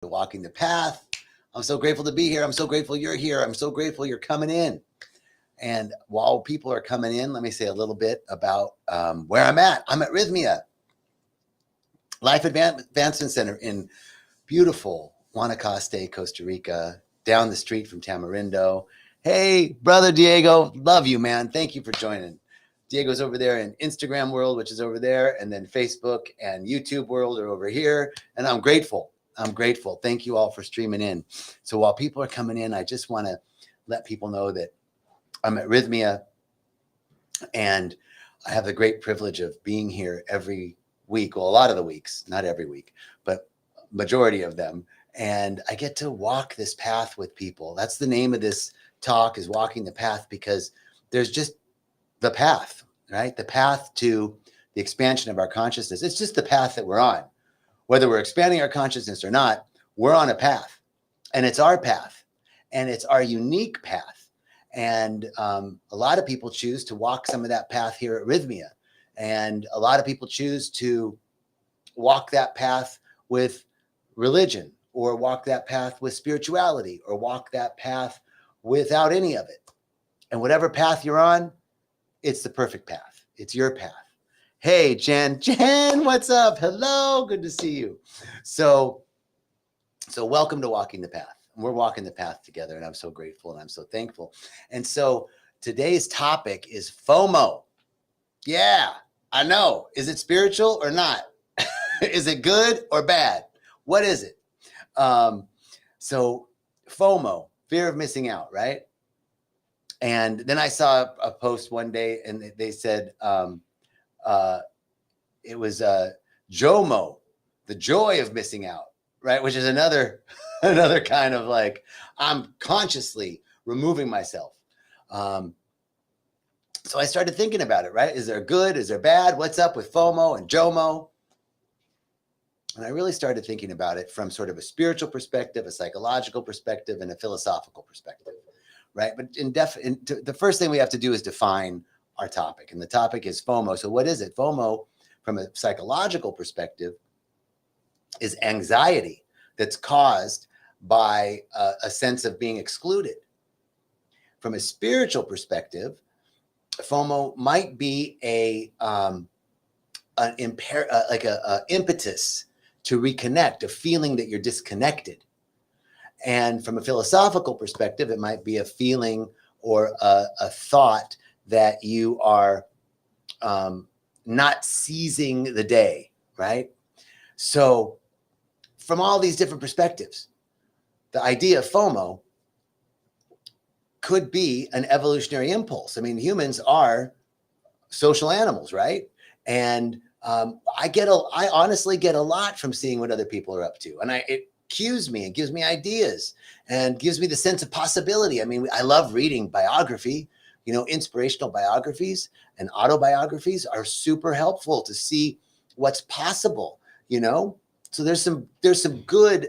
Walking the path. I'm so grateful to be here. I'm so grateful you're here. I'm so grateful you're coming in. And while people are coming in, let me say a little bit about where I'm at. I'm at Rythmia Life Advancement Center in beautiful Guanacaste, Costa Rica, down the street from Tamarindo. Hey, brother Diego, love you, man. Thank you for joining. Diego's over there in Instagram world, which is over there, and then Facebook and YouTube world are over here. And I'm grateful. I'm grateful. Thank you all for streaming in. So while people are coming in, I just want to let people know that I'm at Rythmia, and I have the great privilege of being here every week. Well, a lot of the weeks, not every week, but majority of them. And I get to walk this path with people. That's the name of this talk, is walking the path, because there's just the path, right? The path to the expansion of our consciousness. It's just the path that we're on. Whether we're expanding our consciousness or not, we're on a path, and it's our path, and it's our unique path. And a lot of people choose to walk some of that path here at Rythmia. And a lot of people choose to walk that path with religion, or walk that path with spirituality, or walk that path without any of it. And whatever path you're on, it's the perfect path. It's your path. Hey, Jen, what's up? Hello, good to see you. So welcome to Walking the Path. We're walking the path together, and I'm so grateful and I'm so thankful. And so today's topic is FOMO. Yeah, I know. Is it spiritual or not? Is it good or bad? What is it? So FOMO, fear of missing out, right? And then I saw a post one day, and they said it was JOMO, the joy of missing out, right? Which is another kind of like, I'm consciously removing myself. So I started thinking about it, right? Is there good? Is there bad? What's up with FOMO and JOMO? And I really started thinking about it from sort of a spiritual perspective, a psychological perspective, and a philosophical perspective, right? But the first thing we have to do is define our topic. And the topic is FOMO. So what is it? FOMO, from a psychological perspective, is anxiety that's caused by a sense of being excluded. From a spiritual perspective, FOMO might be an impetus to reconnect, a feeling that you're disconnected. And from a philosophical perspective, it might be a feeling or a thought that you are not seizing the day, right? So from all these different perspectives, the idea of FOMO could be an evolutionary impulse. I mean, humans are social animals, right? And I honestly get a lot from seeing what other people are up to. And it cues me and gives me ideas and gives me the sense of possibility. I mean, I love reading biography. You know, inspirational biographies and autobiographies are super helpful to see what's possible, you know? So there's some good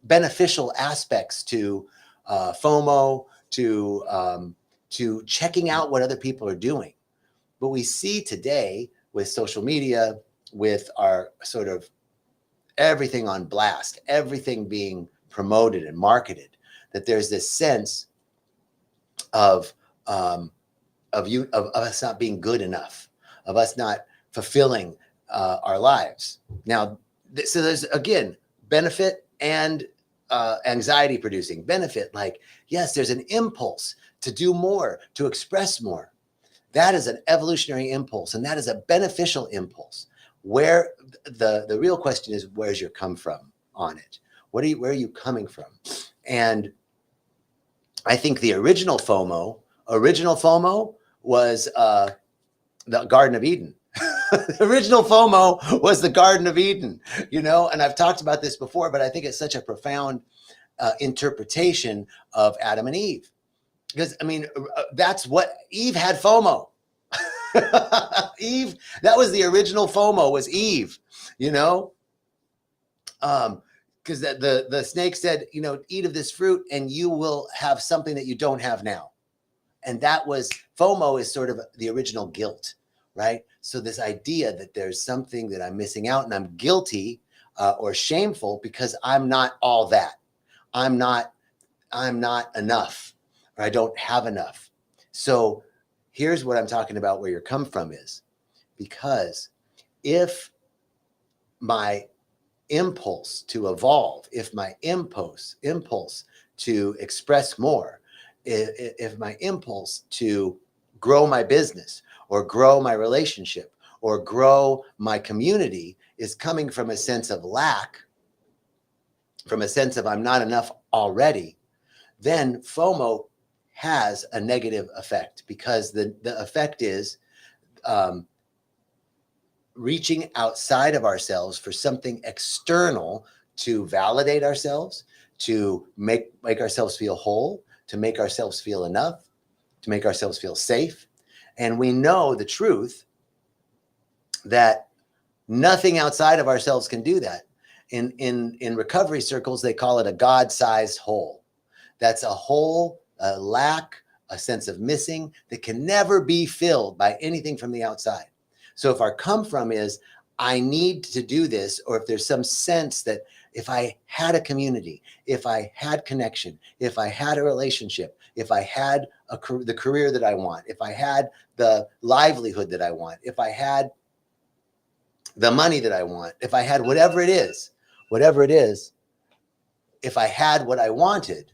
beneficial aspects to FOMO, to checking out what other people are doing. But we see today with social media, with our sort of everything on blast, everything being promoted and marketed, that there's this sense of us not being good enough, of us not fulfilling our lives. Now, so there's, again, benefit and anxiety producing. Benefit, like, yes, there's an impulse to do more, to express more. That is an evolutionary impulse, and that is a beneficial impulse. Where the real question is, where's your come from on it? Where are you coming from? And I think the original FOMO was the Garden of Eden. The original FOMO was the Garden of Eden, you know, and I've talked about this before, but I think it's such a profound interpretation of Adam and Eve. Because, I mean, that's what Eve had FOMO. Eve, that was the original FOMO, was Eve, you know? Because the snake said, you know, eat of this fruit and you will have something that you don't have now. And that was, FOMO is sort of the original guilt, right? So this idea that there's something that I'm missing out and I'm guilty or shameful because I'm not all that. I'm not enough, or I don't have enough. So here's what I'm talking about where your come from is. Because if my impulse to evolve, if my impulse to express more, if my impulse to grow my business or grow my relationship or grow my community is coming from a sense of lack, from a sense of I'm not enough already, then FOMO has a negative effect, because the effect is reaching outside of ourselves for something external to validate ourselves, to make ourselves feel whole, to make ourselves feel enough, to make ourselves feel safe. And we know the truth that nothing outside of ourselves can do that. In recovery circles, they call it a God-sized hole. That's a hole, a lack, a sense of missing that can never be filled by anything from the outside. So if our come from is, I need to do this, or if there's some sense that if I had a community, if I had connection, if I had a relationship, if I had the career that I want, if I had the livelihood that I want, if I had the money that I want, if I had whatever it is, if I had what I wanted,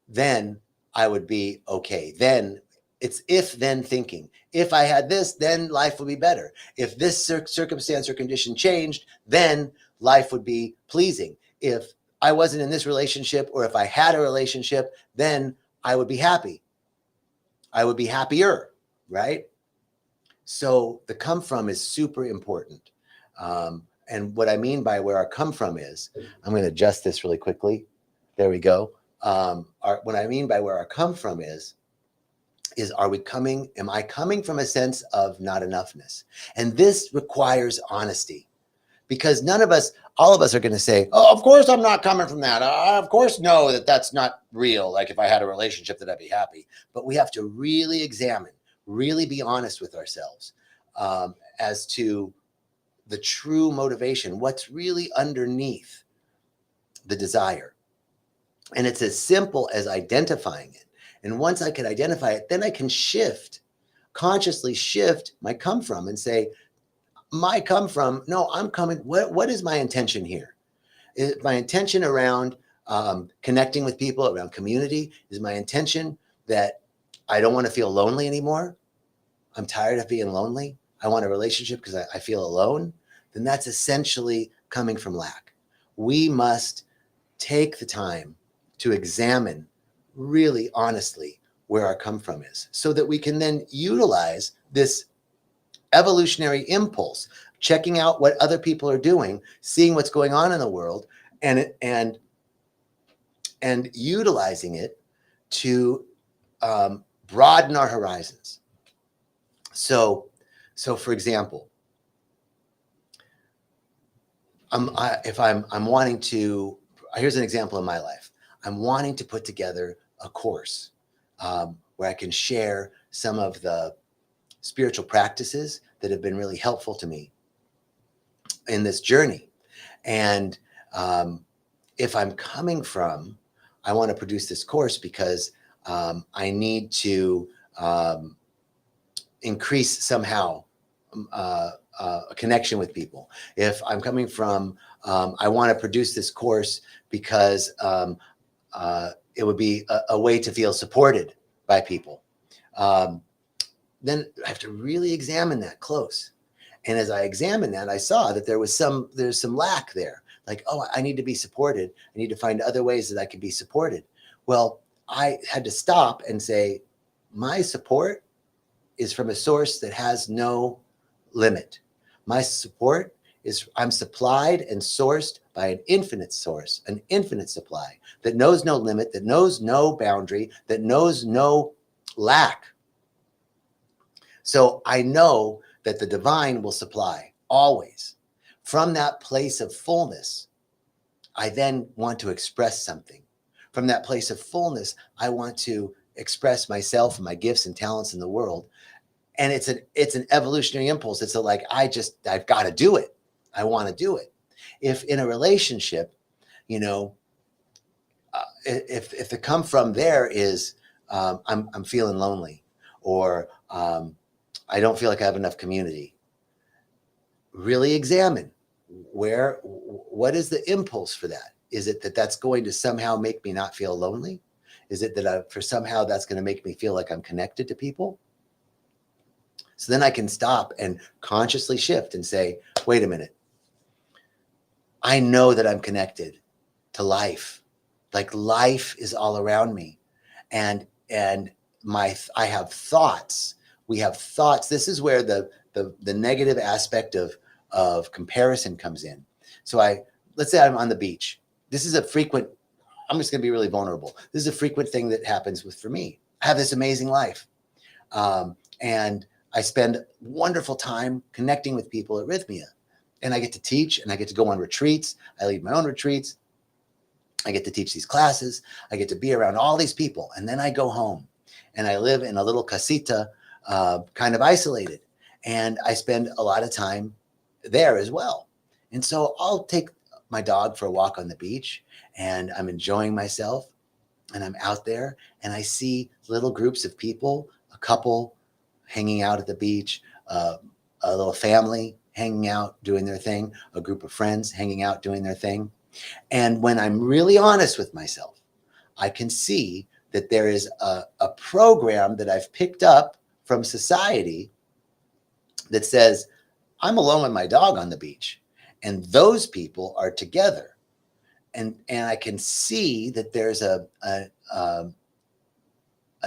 then I would be okay. Then it's if then thinking. If I had this, then life would be better. If this circumstance or condition changed, then life would be pleasing. If I wasn't in this relationship, or if I had a relationship, then I would be happy. I would be happier, right? So the come from is super important. And what I mean by where our come from is, I'm going to adjust this really quickly. There we go. What I mean by where our come from is am I coming from a sense of not enoughness? And this requires honesty, because all of us are going to say, oh, of course I'm not coming from that. I, of course, know that that's not real. Like if I had a relationship that I'd be happy. But we have to really examine, really be honest with ourselves as to the true motivation, what's really underneath the desire. And it's as simple as identifying it. And once I can identify it, then I can consciously shift my come from and say, my come from, no, I'm coming. What is my intention here? Is my intention around connecting with people, around community? Is my intention that I don't want to feel lonely anymore? I'm tired of being lonely. I want a relationship because I feel alone. Then that's essentially coming from lack. We must take the time to examine really honestly where our come from is, so that we can then utilize this evolutionary impulse, checking out what other people are doing, seeing what's going on in the world, and utilizing it to broaden our horizons. So for example, if I'm wanting to, here's an example in my life. I'm wanting to put together a course where I can share some of the spiritual practices that have been really helpful to me in this journey. And if I'm coming from, I want to produce this course because I need to increase somehow a connection with people. If I'm coming from, I want to produce this course because it would be a way to feel supported by people. Then I have to really examine that close. And as I examined that, I saw that there's some lack there. Like, oh, I need to be supported. I need to find other ways that I can be supported. Well, I had to stop and say, my support is from a source that has no limit. My support is I'm supplied and sourced by an infinite source, an infinite supply that knows no limit, that knows no boundary, that knows no lack. So I know that the divine will supply always. From that place of fullness, I then want to express something. From that place of fullness, I want to express myself and my gifts and talents in the world. And it's an evolutionary impulse. It's I've got to do it. I want to do it. If in a relationship, you know, if the come from there is I'm feeling lonely, or I don't feel like I have enough community, really examine what is the impulse for that? Is it that that's going to somehow make me not feel lonely? Is it that for somehow that's going to make me feel like I'm connected to people? So then I can stop and consciously shift and say, wait a minute. I know that I'm connected to life. Like life is all around me. And I have thoughts. We have thoughts. This is where the negative aspect of comparison comes in. So let's say I'm on the beach. This is a frequent, I'm just going to be really vulnerable. This is a frequent thing that happens for me. I have this amazing life. And I spend wonderful time connecting with people at Rythmia. And I get to teach, and I get to go on retreats. I lead my own retreats. I get to teach these classes. I get to be around all these people. And then I go home and I live in a little casita, kind of isolated. And I spend a lot of time there as well. And so I'll take my dog for a walk on the beach, and I'm enjoying myself, and I'm out there and I see little groups of people, a couple hanging out at the beach, a little family hanging out, doing their thing, a group of friends hanging out, doing their thing. And when I'm really honest with myself, I can see that there is a program that I've picked up from society that says, I'm alone with my dog on the beach, and those people are together. And I can see that there's a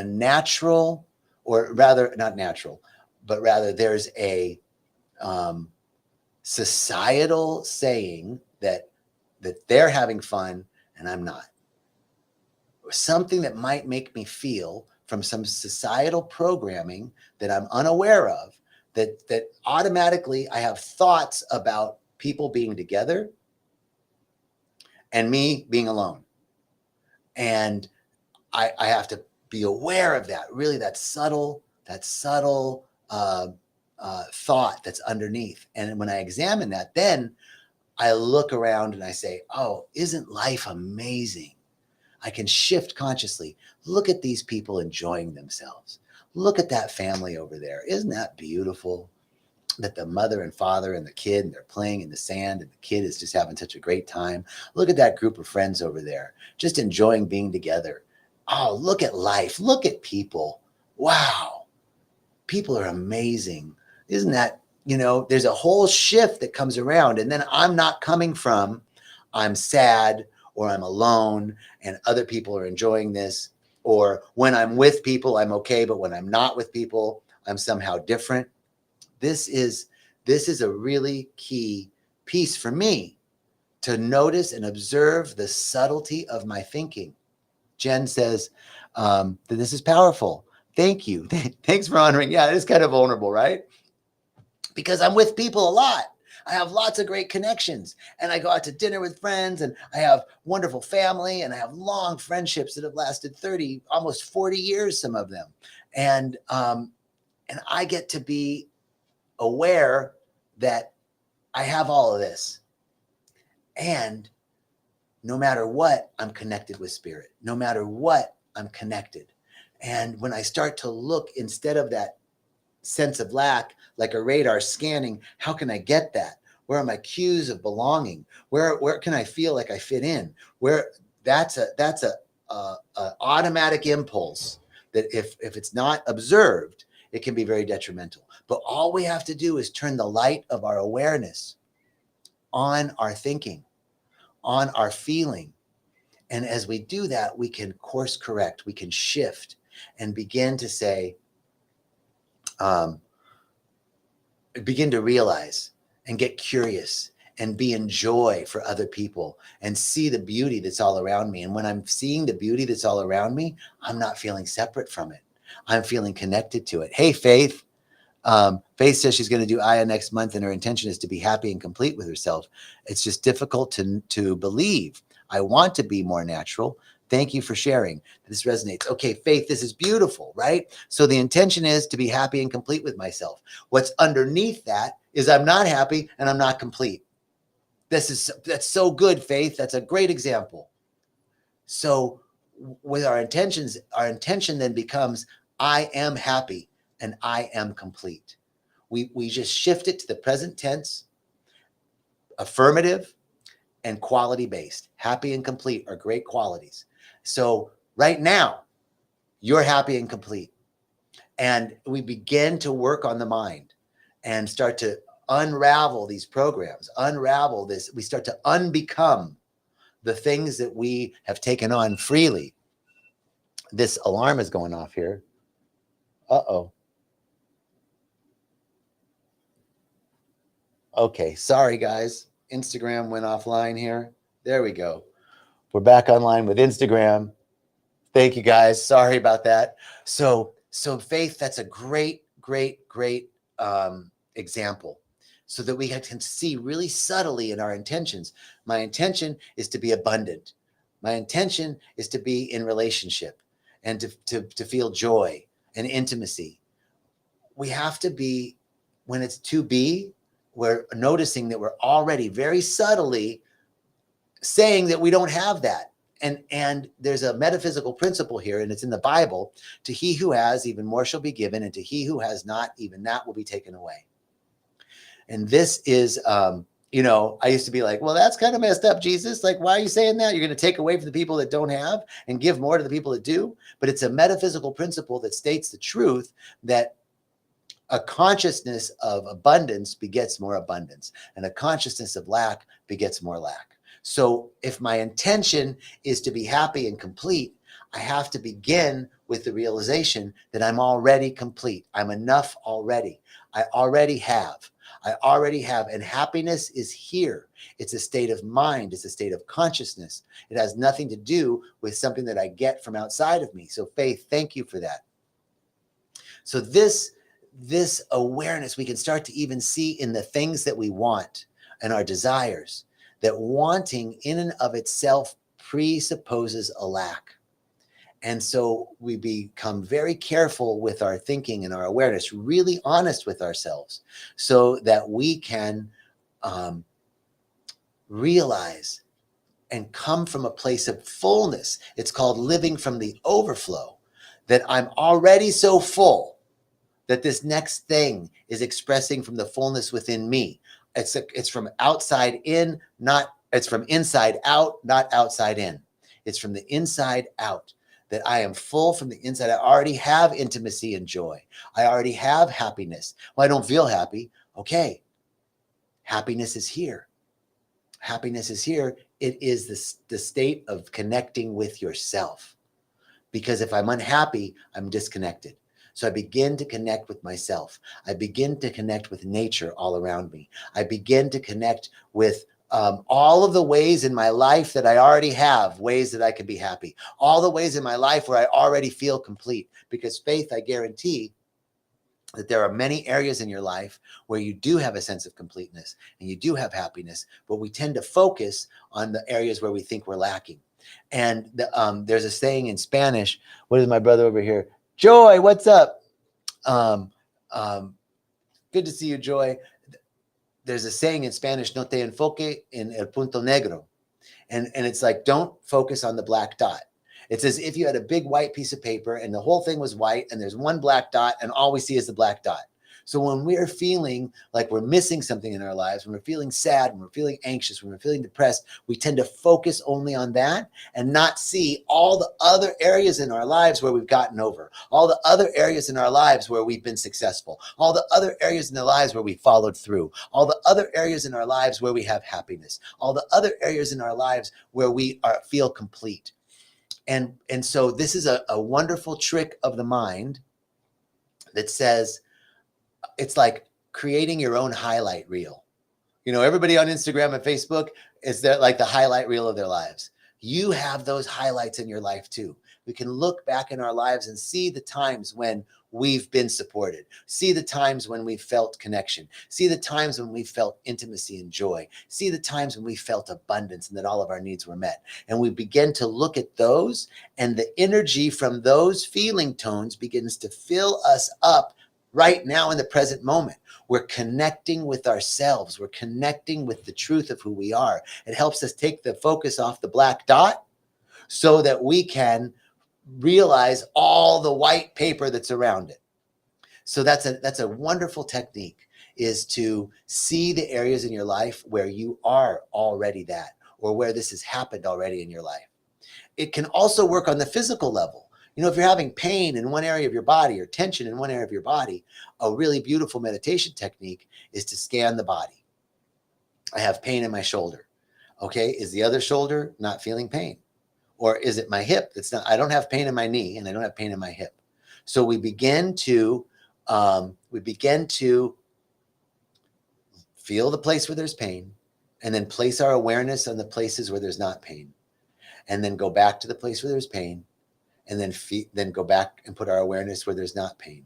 natural, or rather not natural, but rather there's a societal saying that they're having fun and I'm not. Something that might make me feel from some societal programming that I'm unaware of, that automatically I have thoughts about people being together and me being alone. And I have to be aware of that, really that subtle thought that's underneath. And when I examine that, then I look around and I say, oh, isn't life amazing? I can shift consciously. Look at these people enjoying themselves. Look at that family over there. Isn't that beautiful? That the mother and father and the kid, and they're playing in the sand, and the kid is just having such a great time. Look at that group of friends over there, just enjoying being together. Oh, look at life. Look at people. Wow. People are amazing. Isn't that, there's a whole shift that comes around. And then I'm not coming from, I'm sad, or I'm alone and other people are enjoying this, or when I'm with people, I'm okay, but when I'm not with people, I'm somehow different. This is a really key piece for me, to notice and observe the subtlety of my thinking. Jen says that this is powerful. Thank you. Thanks for honoring. Yeah, it is kind of vulnerable, right? Because I'm with people a lot. I have lots of great connections, and I go out to dinner with friends, and I have wonderful family, and I have long friendships that have lasted 30, almost 40 years, some of them. And I get to be aware that I have all of this. And no matter what, I'm connected with spirit. No matter what, I'm connected. And when I start to look, instead of that sense of lack, like a radar scanning, how can I get that? Where are my cues of belonging? Where can I feel like I fit in? Where that's a automatic impulse that if it's not observed, it can be very detrimental. But all we have to do is turn the light of our awareness on our thinking, on our feeling. And as we do that, we can course correct, we can shift and begin to say, begin to realize and get curious and be in joy for other people and see the beauty that's all around me. And when I'm seeing the beauty that's all around me, I'm not feeling separate from it. I'm feeling connected to it. Hey, Faith. Faith says she's going to do Aya next month, and her intention is to be happy and complete with herself. It's just difficult to believe. I want to be more natural. Thank you for sharing. This resonates. Okay, Faith, this is beautiful, right? So the intention is to be happy and complete with myself. What's underneath that is I'm not happy and I'm not complete. That's so good, Faith. That's a great example. So with our intention then becomes, I am happy and I am complete. We just shift it to the present tense, affirmative, and quality based. Happy and complete are great qualities. So right now, you're happy and complete. And we begin to work on the mind and start to unravel these programs, unravel this. We start to unbecome the things that we have taken on freely. This alarm is going off here. Uh-oh. Okay, sorry guys. Instagram went offline here. There we go. We're back online with Instagram. Thank you guys. Sorry about that. So Faith, that's a great example, so that we can see really subtly in our intentions. My intention is to be abundant. My intention is to be in relationship and to feel joy and intimacy. We have to be, when it's to be, we're noticing that we're already very subtly saying that we don't have that. And there's a metaphysical principle here, and it's in the Bible. To he who has, even more shall be given, and to he who has not, even that will be taken away. And this is, I used to be like, well, that's kind of messed up, Jesus. Like, why are you saying that? You're going to take away from the people that don't have and give more to the people that do. But it's a metaphysical principle that states the truth that a consciousness of abundance begets more abundance, and a consciousness of lack begets more lack. So if my intention is to be happy and complete, I have to begin with the realization that I'm already complete. I'm enough already. I already have. And happiness is here. It's a state of mind. It's a state of consciousness. It has nothing to do with something that I get from outside of me. So Faith, thank you for that. So this awareness we can start to even see in the things that we want and our desires, that wanting in and of itself presupposes a lack. And so we become very careful with our thinking and our awareness, really honest with ourselves, so that we can realize and come from a place of fullness. It's called living from the overflow, that I'm already so full that this next thing is expressing from the fullness within me. It's from outside in, it's from inside out, not outside in. It's from the inside out, that I am full from the inside. I already have intimacy and joy. I already have happiness. Well, I don't feel happy. Okay. Happiness is here. Happiness is here. It is the state of connecting with yourself. Because if I'm unhappy, I'm disconnected. So I begin to connect with myself. I begin to connect with nature all around me. I begin to connect with all of the ways in my life that I already have, ways that I can be happy. All the ways in my life where I already feel complete. Because Faith, I guarantee that there are many areas in your life where you do have a sense of completeness and you do have happiness, but we tend to focus on the areas where we think we're lacking. And there's a saying in Spanish. What is my brother over here? Joy, what's up? Good to see you, Joy. There's a saying in Spanish, no te enfoque en el punto negro. And it's like, don't focus on the black dot. It's as if you had a big white piece of paper and the whole thing was white and there's one black dot and all we see is the black dot. So when we're feeling like we're missing something in our lives, when we're feeling sad, when we're feeling anxious, when we're feeling depressed, we tend to focus only on that and not see all the other areas in our lives where we've gotten over, all the other areas in our lives where we've been successful, all the other areas in our lives where we followed through, all the other areas in our lives where we have happiness, all the other areas in our lives where we feel complete. And so this is a wonderful trick of the mind that says, it's like creating your own highlight reel. Everybody on Instagram and Facebook is like the highlight reel of their lives. You have those highlights in your life too. We can look back in our lives and see the times when we've been supported, see the times when we felt connection, see the times when we felt intimacy and joy, see the times when we felt abundance and that all of our needs were met. And we begin to look at those, and the energy from those feeling tones begins to fill us up right now in the present moment. We're connecting with ourselves. We're connecting with the truth of who we are. It helps us take the focus off the black dot so that we can realize all the white paper that's around it. So that's a wonderful technique, is to see the areas in your life where you are already that, or where this has happened already in your life. It can also work on the physical level. You know, if you're having pain in one area of your body or tension in one area of your body, a really beautiful meditation technique is to scan the body. I have pain in my shoulder. Okay, is the other shoulder not feeling pain? Or is it my hip that's not? I don't have pain in my knee and I don't have pain in my hip. So we begin to feel the place where there's pain, and then place our awareness on the places where there's not pain, and then go back to the place where there's pain, and then go back and put our awareness where there's not pain.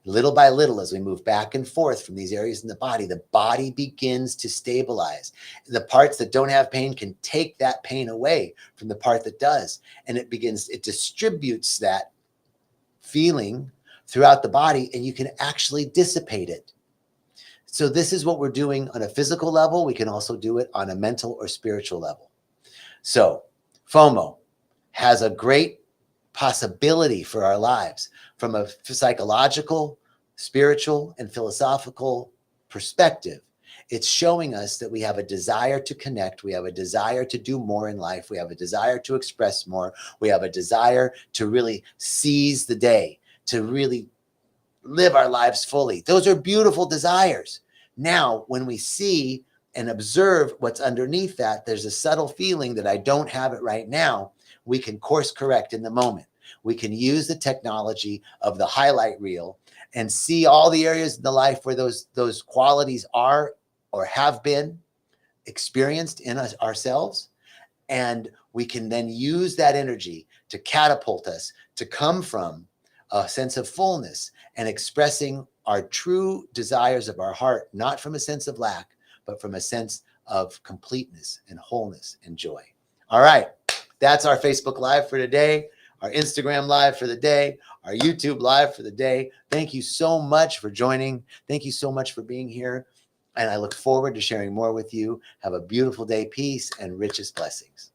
Little by little, as we move back and forth from these areas in the body begins to stabilize. The parts that don't have pain can take that pain away from the part that does, and it distributes that feeling throughout the body, and you can actually dissipate it. So this is what we're doing on a physical level. We can also do it on a mental or spiritual level. So FOMO has a great possibility for our lives from a psychological, spiritual, and philosophical perspective. It's showing us that we have a desire to connect. We have a desire to do more in life. We have a desire to express more. We have a desire to really seize the day, to really live our lives fully. Those are beautiful desires. Now, when we see and observe what's underneath that, there's a subtle feeling that I don't have it right now. We can course correct in the moment. We can use the technology of the highlight reel and see all the areas in the life where those qualities are or have been experienced in us ourselves. And we can then use that energy to catapult us to come from a sense of fullness and expressing our true desires of our heart, not from a sense of lack, but from a sense of completeness and wholeness and joy. All right. That's our Facebook Live for today, our Instagram Live for the day, our YouTube Live for the day. Thank you so much for joining. Thank you so much for being here. And I look forward to sharing more with you. Have a beautiful day. Peace and richest blessings.